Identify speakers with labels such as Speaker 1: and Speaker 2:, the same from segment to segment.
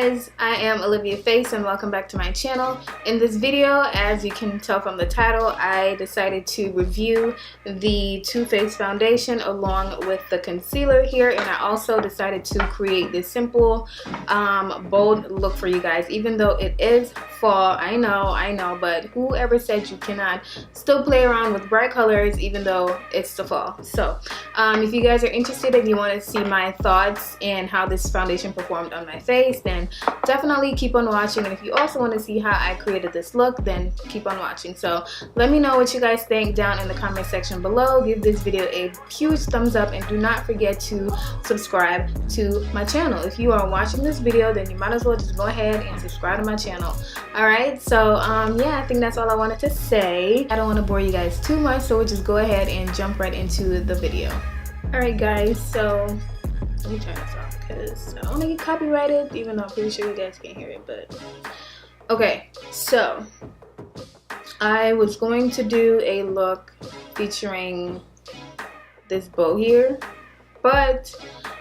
Speaker 1: guys, I am Olivia Face and welcome back to my channel. In this video, as you can tell from the title, I decided to review the Too Faced foundation along with the concealer here, and I also decided to create this simple bold look for you guys. Even though it is fall, I know, but whoever said you cannot still play around with bright colors even though it's the fall? So if you guys are interested and you want to see my thoughts and how this foundation performed on my face, then definitely keep on watching. And if you also want to see how I created this look, then keep on watching. So let me know what you guys think down in the comment section below. Give this video a huge thumbs up and do not forget to subscribe to my channel. If you are watching this video, then you might as well just go ahead and subscribe to my channel. Alright, so yeah, I think that's all I wanted to say. I don't want to bore you guys too much, so we'll just go ahead and jump right into the video. Alright guys, so let me turn this off because I don't want to get copyrighted, even though I'm pretty sure you guys can't hear it. But okay, so I was going to do a look featuring this bow here, but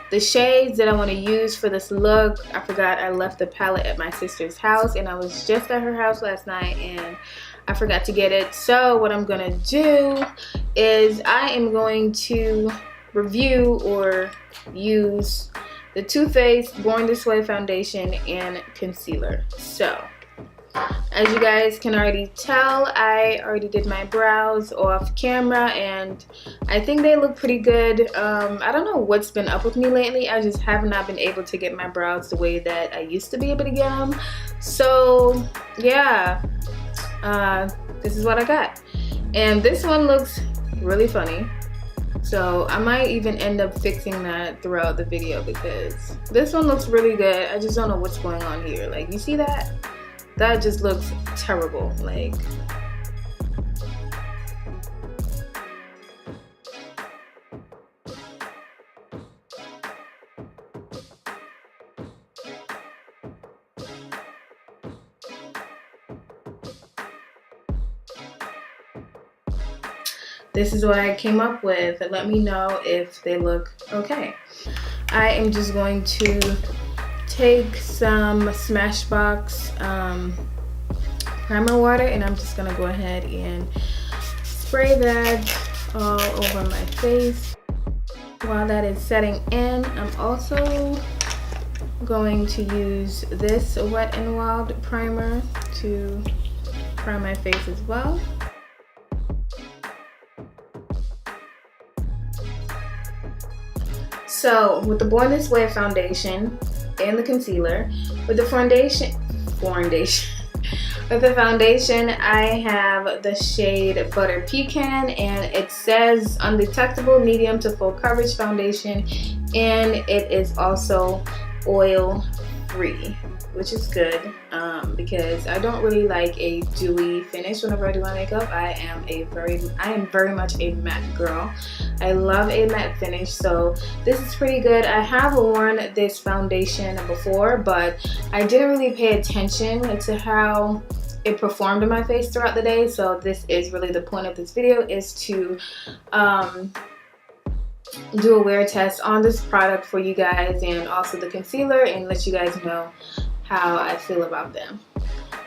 Speaker 1: the shades that I want to use for this look, I forgot I left the palette at my sister's house, and I was just at her house last night and I forgot to get it. So what I'm gonna do is I am going to review or use the Too Faced Born This Way foundation and concealer. So as you guys can already tell, I already did my brows off camera and I think they look pretty good. I don't know what's been up with me lately. I just have not been able to get my brows the way that I used to be able to get them. So yeah, this is what I got. And this one looks really funny. So I might even end up fixing that throughout the video because this one looks really good. I just don't know what's going on here. Like, you see that? That just looks terrible. Like, this is what I came up with. Let me know if they look okay. I am just going to take some Smashbox primer water and I'm just gonna go ahead and spray that all over my face. While that is setting in, I'm also going to use this Wet n Wild primer to prime my face as well. So with the Born This Way foundation and the concealer, with the foundation, I have the shade Butter Pecan, and it says undetectable medium to full coverage foundation, and it is also oil free, which is good because I don't really like a dewy finish whenever I do my makeup. I am very much a matte girl. I love a matte finish, so this is pretty good. I have worn this foundation before, but I didn't really pay attention to how it performed on my face throughout the day. So this is really the point of this video, is to do a wear test on this product for you guys and also the concealer, and let you guys know how I feel about them.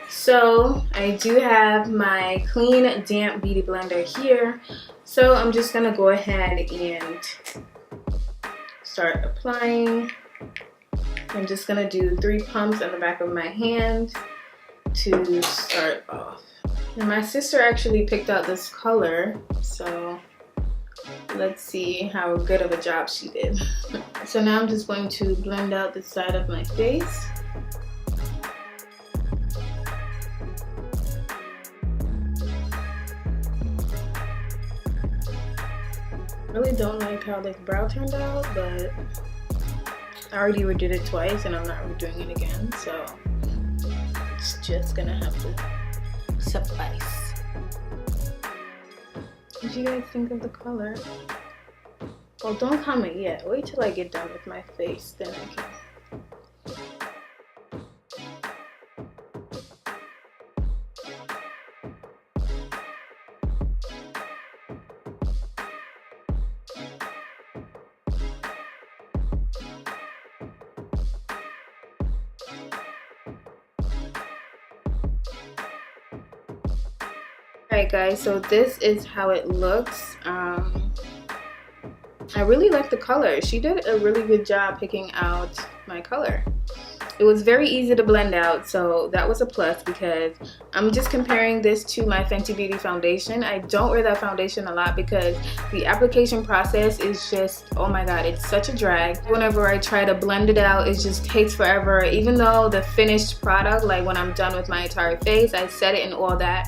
Speaker 1: So I do have my clean damp beauty blender here, so I'm just gonna go ahead and start applying. I'm just gonna do 3 pumps on the back of my hand to start off. And my sister actually picked out this color, so let's see how good of a job she did. So now I'm just going to blend out the side of my face. I really don't like how this brow turned out, but I already redid it twice and I'm not redoing it again, so it's just gonna have to suffice. What do you guys think of the color? Well, don't comment yet. Wait till I get done with my face, then I can. Alright guys, so this is how it looks. I really like the color. She did a really good job picking out my color. It was very easy to blend out, so that was a plus because I'm just comparing this to my Fenty Beauty foundation. I don't wear that foundation a lot because the application process is just, oh my god, it's such a drag. Whenever I try to blend it out, it just takes forever. Even though the finished product, like when I'm done with my entire face, I set it and all that.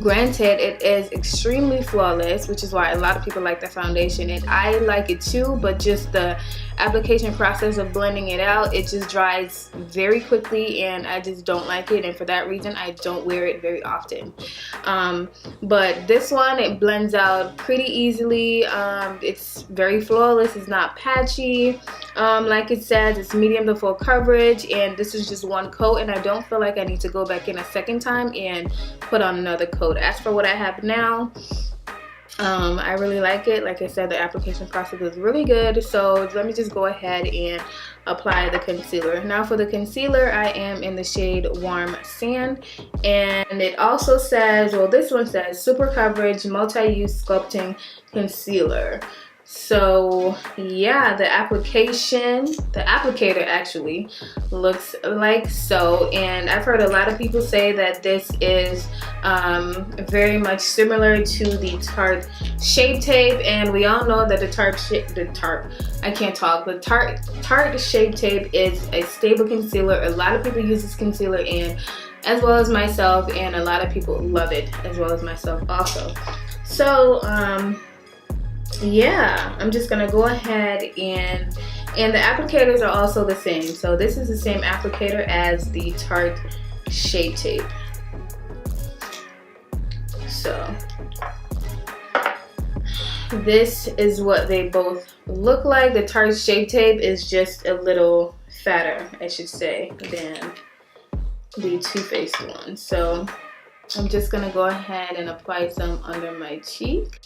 Speaker 1: Granted, it is extremely flawless, which is why a lot of people like the foundation, and I like it too, but just the application process of blending it out, it just dries very quickly and I just don't like it, and for that reason I don't wear it very often. But this one, it blends out pretty easily. It's very flawless, it's not patchy. Like it says, it's medium to full coverage, and this is just one coat, and I don't feel like I need to go back in a second time and put on another coat. As for what I have now, I really like it. Like I said, the application process is really good, so let me just go ahead and apply the concealer. Now for the concealer, I am in the shade Warm Sand, and it also says, well, this one says super coverage multi-use sculpting concealer. So yeah, the applicator actually looks like so, and I've heard a lot of people say that this is very much similar to the Tarte Shape Tape, and we all know that the Tarte Shape Tape is a stable concealer. A lot of people use this concealer, and as well as myself, and a lot of people love it as well as myself also. So yeah, I'm just gonna go ahead and the applicators are also the same. So this is the same applicator as the Tarte Shape Tape. So this is what they both look like. The Tarte Shape Tape is just a little fatter, I should say, than the Too Faced one. So I'm just gonna go ahead and apply some under my cheek,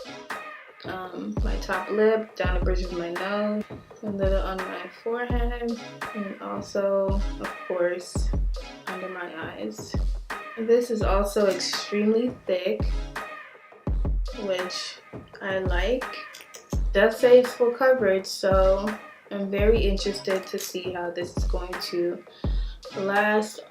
Speaker 1: my top lip, down the bridge of my nose, a little on my forehead, and also, of course, under my eyes. This is also extremely thick, which I like. It does say it's full coverage, so I'm very interested to see how this is going to last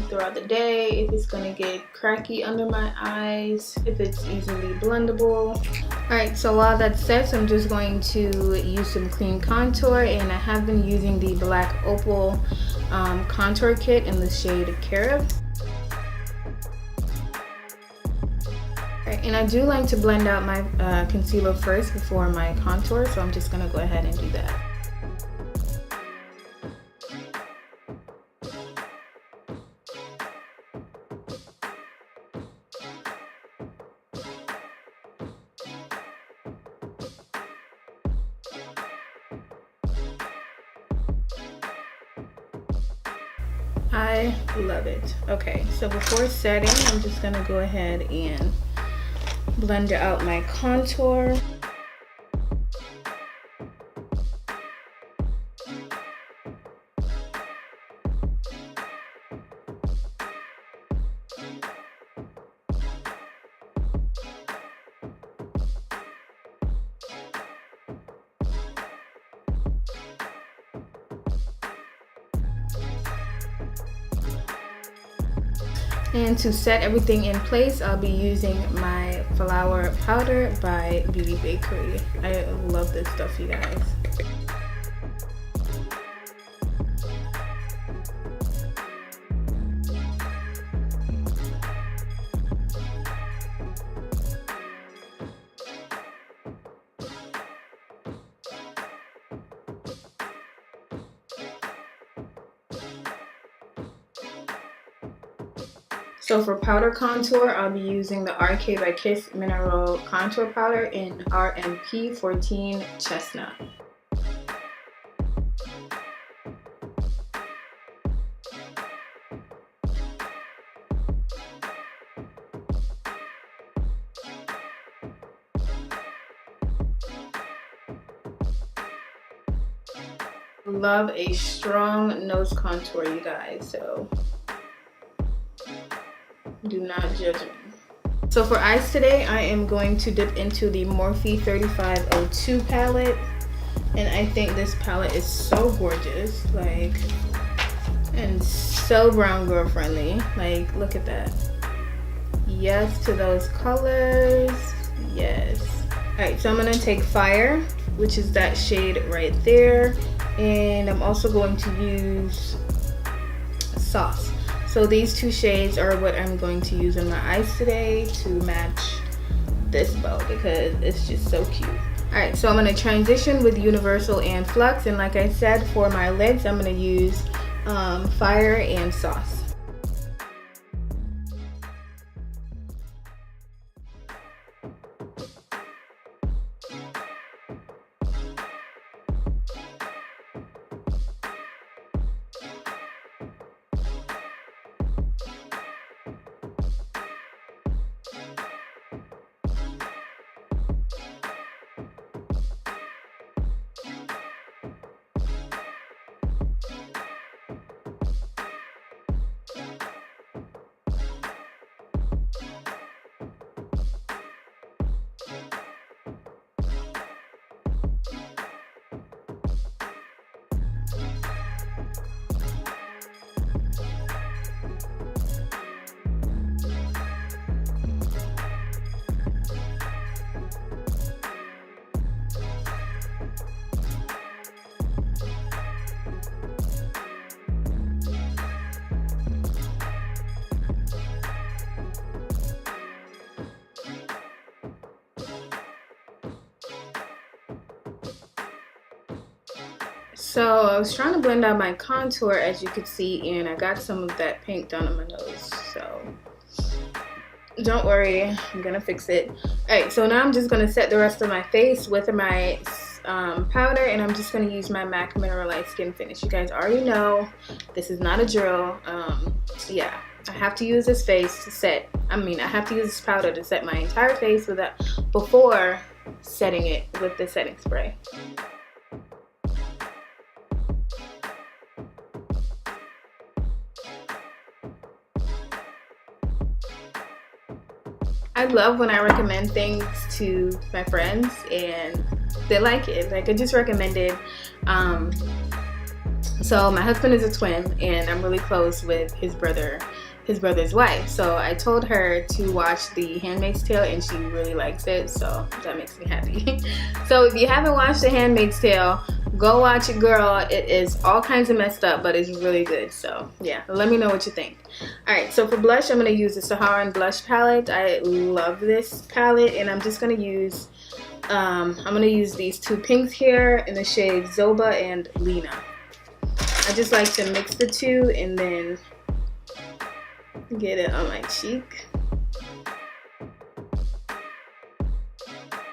Speaker 1: throughout the day, if it's gonna get cracky under my eyes, if it's easily blendable. Alright, so while that's set, I'm just going to use some cream contour, and I have been using the Black Opal contour kit in the shade Carib. Alright, and I do like to blend out my concealer first before my contour, so I'm just gonna go ahead and do that. I love it. Okay, so before setting, I'm just gonna go ahead and blend out my contour. And to set everything in place, I'll be using my Flower Powder by Beauty Bakery. I love this stuff, you guys. So for powder contour, I'll be using the RK by Kiss Mineral Contour Powder in RMP 14 Chestnut. Love a strong nose contour, you guys, so do not judge me. So for eyes today, I am going to dip into the Morphe 3502 palette. And I think this palette is so gorgeous, like, and so brown girl friendly. Like, look at that. Yes to those colors, yes. All right, so I'm gonna take Fire, which is that shade right there. And I'm also going to use Sauce. So these two shades are what I'm going to use in my eyes today to match this bow because it's just so cute. Alright, so I'm going to transition with Universal and Flux, and like I said, for my lids I'm going to use Fire and Sauce. So I was trying to blend out my contour, as you could see, and I got some of that pink down on my nose, so don't worry, I'm gonna fix it. Alright, so now I'm just gonna set the rest of my face with my powder, and I'm just gonna use my MAC Mineralized Skin Finish. You guys already know this is not a drill. Yeah, I have to use this face to set, I have to use this powder to set my entire face with that before setting it with the setting spray. I love when I recommend things to my friends and they like it. Like, I just recommended, so my husband is a twin and I'm really close with his brother's wife. So I told her to watch The Handmaid's Tale and she really likes it, so that makes me happy. So if you haven't watched The Handmaid's Tale, go watch it, girl. It is all kinds of messed up, but it's really good. So yeah, let me know what you think. Alright, so for blush, I'm going to use the Saharan Blush Palette. I love this palette, and I'm just going to use, these two pinks here in the shade Zoba and Lena. I just like to mix the two and then get it on my cheek.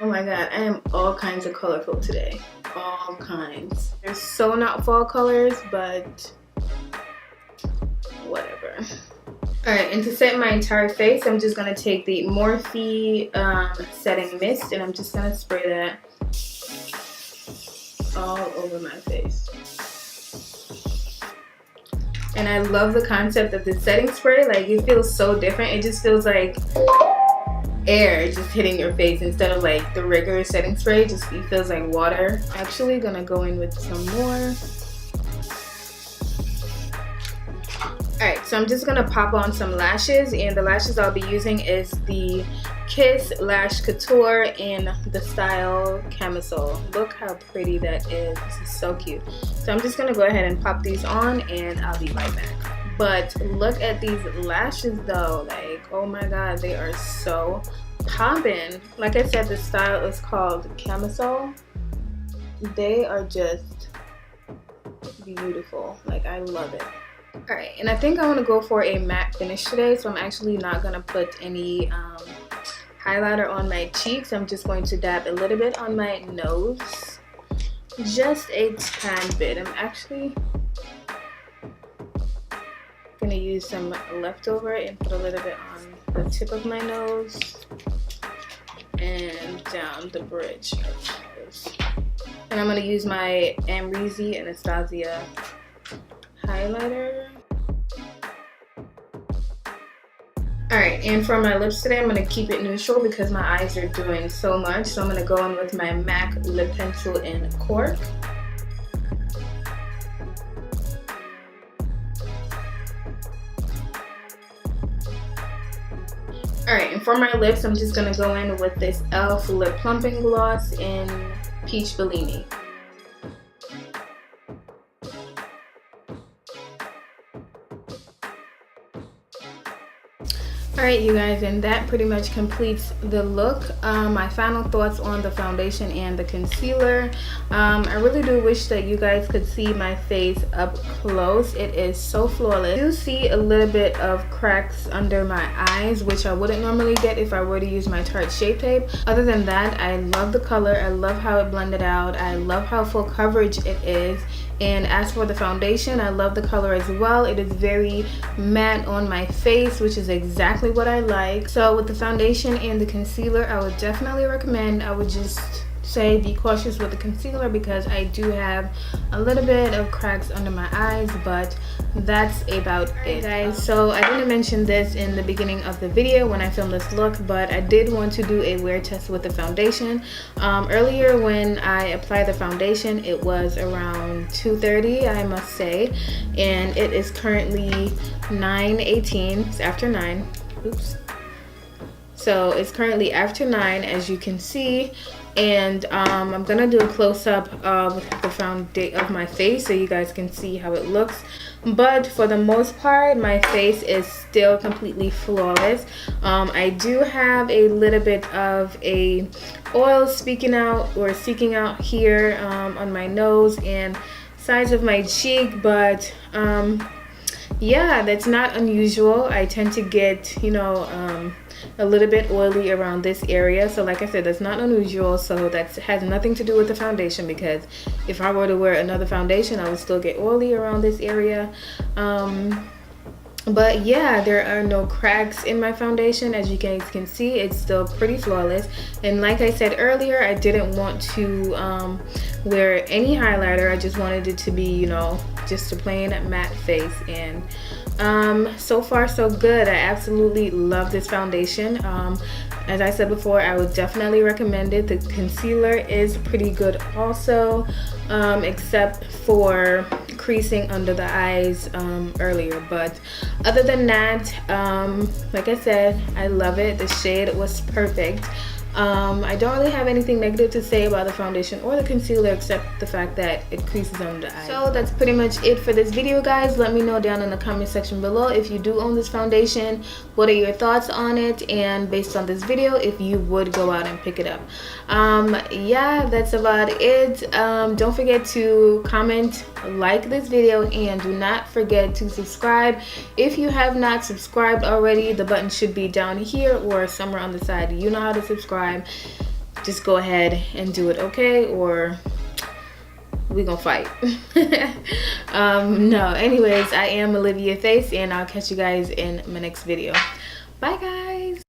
Speaker 1: Oh my god, I am all kinds of colorful today. All kinds. They're so not fall colors, but whatever. Alright, and to set my entire face, I'm just going to take the Morphe setting mist, and I'm just going to spray that all over my face. And I love the concept of the setting spray. Like, it feels so different. It just feels like air just hitting your face instead of like the regular setting spray. It feels like water. Actually gonna go in with some more. Alright, so I'm just gonna pop on some lashes, and the lashes I'll be using is the Kiss Lash Couture in the style Camisole. Look how pretty that is. This is so cute. So I'm just gonna go ahead and pop these on and I'll be right back. But look at these lashes though, like, oh my god, they are so poppin'. Like I said, the style is called Camisole. They are just beautiful. Like, I love it. Alright, and I think I want to go for a matte finish today, so I'm actually not going to put any highlighter on my cheeks. I'm just going to dab a little bit on my nose. Just a tad bit. I'm actually going to use some leftover and put a little bit on the tip of my nose and down the bridge of my nose. And I'm going to use my Amrezy Anastasia highlighter. Alright, And for my lips today, I'm going to keep it neutral because my eyes are doing so much. So I'm going to go in with my MAC lip pencil in Cork. Alright, and for my lips, I'm just going to go in with this e.l.f. Lip Plumping Gloss in Peach Bellini. Alright you guys, and that pretty much completes the look. My final thoughts on the foundation and the concealer. I really do wish that you guys could see my face up close. It is so flawless. I do see a little bit of cracks under my eyes, which I wouldn't normally get if I were to use my Tarte Shape Tape. Other than that, I love the color. I love how it blended out. I love how full coverage it is. And as for the foundation, I love the color as well. It is very matte on my face, which is exactly what I like. So with the foundation and the concealer, I would definitely recommend, I would just say be cautious with the concealer because I do have a little bit of cracks under my eyes, but that's about it, guys. So I didn't mention this in the beginning of the video when I filmed this look, but I did want to do a wear test with the foundation. Earlier when I applied the foundation, it was around 2:30, I must say, and it is currently 9:18. It's after 9. Oops. So it's currently after 9, as you can see, and I'm gonna do a close-up of of my face so you guys can see how it looks. But for the most part, my face is still completely flawless. I do have a little bit of a oil seeking out here on my nose and sides of my cheek, but yeah, that's not unusual. I tend to get, you know, a little bit oily around this area, so like I said, that's not unusual. So that has nothing to do with the foundation, because if I were to wear another foundation, I would still get oily around this area. But yeah, there are no cracks in my foundation. As you guys can see, it's still pretty flawless. And like I said earlier, I didn't want to wear any highlighter. I just wanted it to be, you know, just a plain matte face. And so far so good. I absolutely love this foundation. As I said before, I would definitely recommend it. The concealer is pretty good also, except for creasing under the eyes earlier. But other than that, like I said, I love it. The shade was perfect. I don't really have anything negative to say about the foundation or the concealer except the fact that it creases under the eye. So that's pretty much it for this video, guys. Let me know down in the comment section below if you do own this foundation, what are your thoughts on it, and based on this video, if you would go out and pick it up. Yeah, that's about it. Don't forget to comment, like this video, and do not forget to subscribe. If you have not subscribed already, the button should be down here or somewhere on the side. You know how to subscribe. Just go ahead and do it, okay? Or we gonna fight. No, anyways, I am Olivia Face, and I'll catch you guys in my next video. Bye, guys.